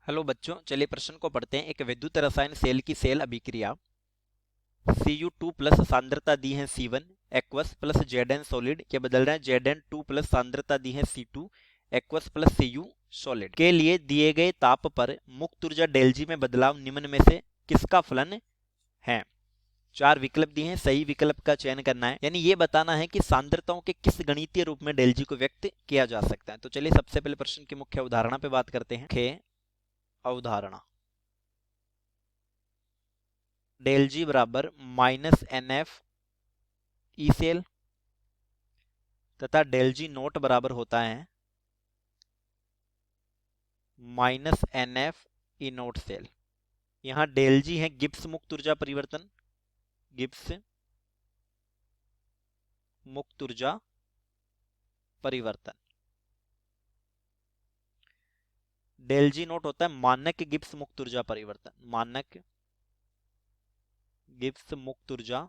Hello बच्चों, चलिए प्रश्न को पढ़ते हैं। एक विद्युत रसायन सेल की सेल अभिक्रिया Cu2 प्लस सांद्रता दी है C1 aqueous plus Zn solid के बदल रहे हैं Zn2 प्लस सांद्रता दी है C2 aqueous plus Cu solid के लिए दिए गए ताप पर मुक्त ऊर्जा ΔG में बदलाव निम्न में से किसका फलन है। चार विकल्प दिए हैं, सही विकल्प का चयन करना है, यानी ये बताना है कि सांद्रताओं के किस गणितीय रूप में ΔG को व्यक्त किया जा सकता है। तो चलिए सबसे पहले प्रश्न की मुख्य अवधारणा पे बात करते हैं। मुख्य अवधारणा ΔG बराबर माइनस NF ई सेल तथा ΔG नोट बराबर होता है minus NF E note cell. यहाँ ΔG है गिब्स मुक्त ऊर्जा परिवर्तन, गिब्स मुक्त ऊर्जा परिवर्तन। ΔG नोट होता है मानक गिब्स मुक्त ऊर्जा परिवर्तन, मानक गिब्स मुक्त ऊर्जा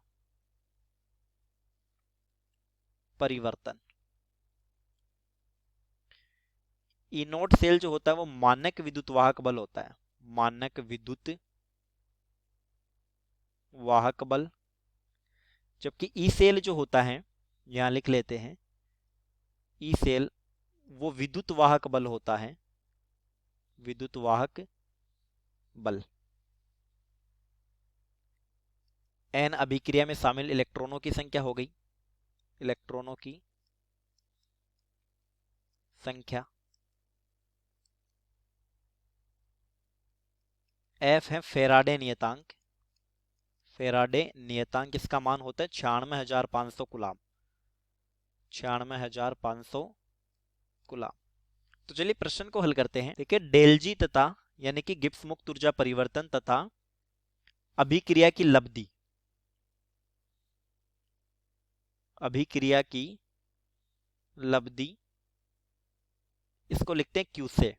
परिवर्तन। ई नोट सेल जो होता है वो मानक विद्युत वाहक बल होता है, मानक विद्युत वाहक बल। जबकि ई सेल जो होता है, यहां लिख लेते हैं, ई सेल वो विद्युत वाहक बल होता है, विद्युत वाहक बल। एन अभिक्रिया में शामिल इलेक्ट्रॉनों की संख्या हो गई, इलेक्ट्रॉनों की संख्या। एफ है फेराडे नियतांक, फेराडे नियतांक इसका मान होता है 96,500 कूलाम, 96,500 कूलाम। तो चलिए प्रश्न को हल करते हैं। देखिए ΔG तथा यानी कि गिब्स मुक्त ऊर्जा परिवर्तन तथा अभिक्रिया की लब्धि, अभिक्रिया की लब्धि इसको लिखते हैं Q से,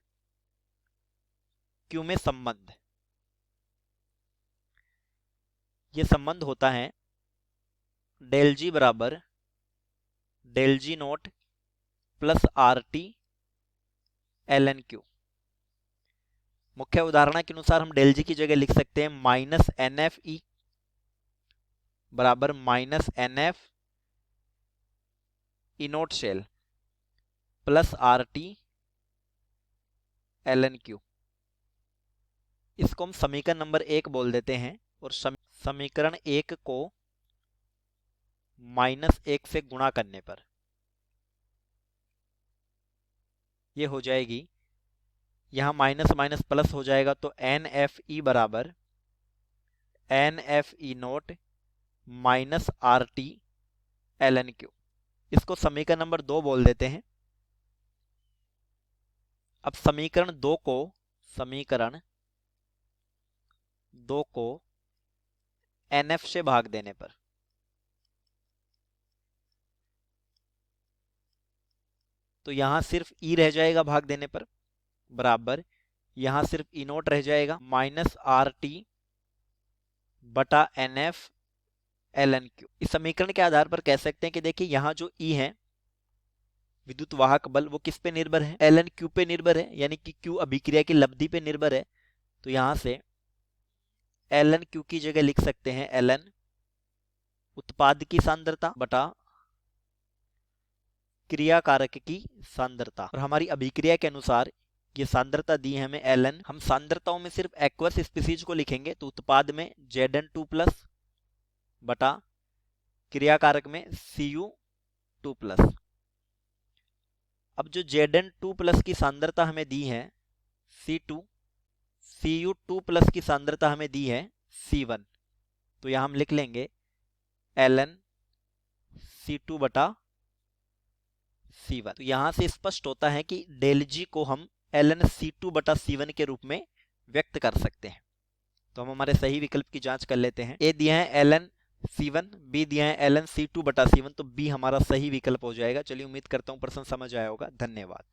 Q में संबंध। ये संबंध होता है ΔG बराबर ΔG note plus RT ln Q। मुख्य उदाहरण के अनुसार हम ΔG की जगह लिख सकते हैं माइनस NFE बराबर minus NF E naught cell plus RT ln Q। इसको हम समीकरण नंबर 1 बोल देते हैं और समीकरण 1 को -1 से गुणा करने पर ये हो जाएगी, यहां माइनस माइनस प्लस हो जाएगा, तो NFE बराबर NFE note minus RT ln Q। इसको समीकरण नंबर 2 बोल देते हैं। अब समीकरण 2 को NF से भाग देने पर तो यहां सिर्फ E रह जाएगा, भाग देने पर बराबर यहां सिर्फ ई नोट रह जाएगा माइनस RT बटा NF ln Q। इस समीकरण के आधार पर कह सकते हैं कि देखिए यहां जो E है विद्युत वाहक बल वो किस पे निर्भर है, ln Q पे निर्भर है, यानी कि Q अभिक्रिया की लब्धि पे निर्भर है। तो यहां से ln Q की जगह लिख सकते हैं ln उत्पाद की सांद्रता बटा क्रियाकारक की सांद्रता। और हमारी अभिक्रिया के अनुसार ये सांद्रता दी है हमें ln, हम सांद्रताओं में सिर्फ एक्वस स्पीसीज को लिखेंगे, तो उत्पाद में Zn2 प्लस बटा क्रियाकारक में Cu2 प्लस। अब जो Zn2 प्लस की सांद्रता हमें दी है C2, Cu2 प्लस की सांद्रता हमें दी है C1, तो यहां हम लिख लेंगे ln C2 बटा C1। तो यहां से स्पष्ट होता है कि ΔG को हम ln C2 बटा C1 के रूप में व्यक्त कर सकते हैं। तो हम हमारे सही विकल्प की जांच कर लेते हैं। A दिया है ln C1, B दिया है ln C2 बटा C1, तो B हमारा सही विकल्प हो जाएगा। चलिए उम्मीद करता हूं प्रश्न समझ आया होगा। धन्यवाद।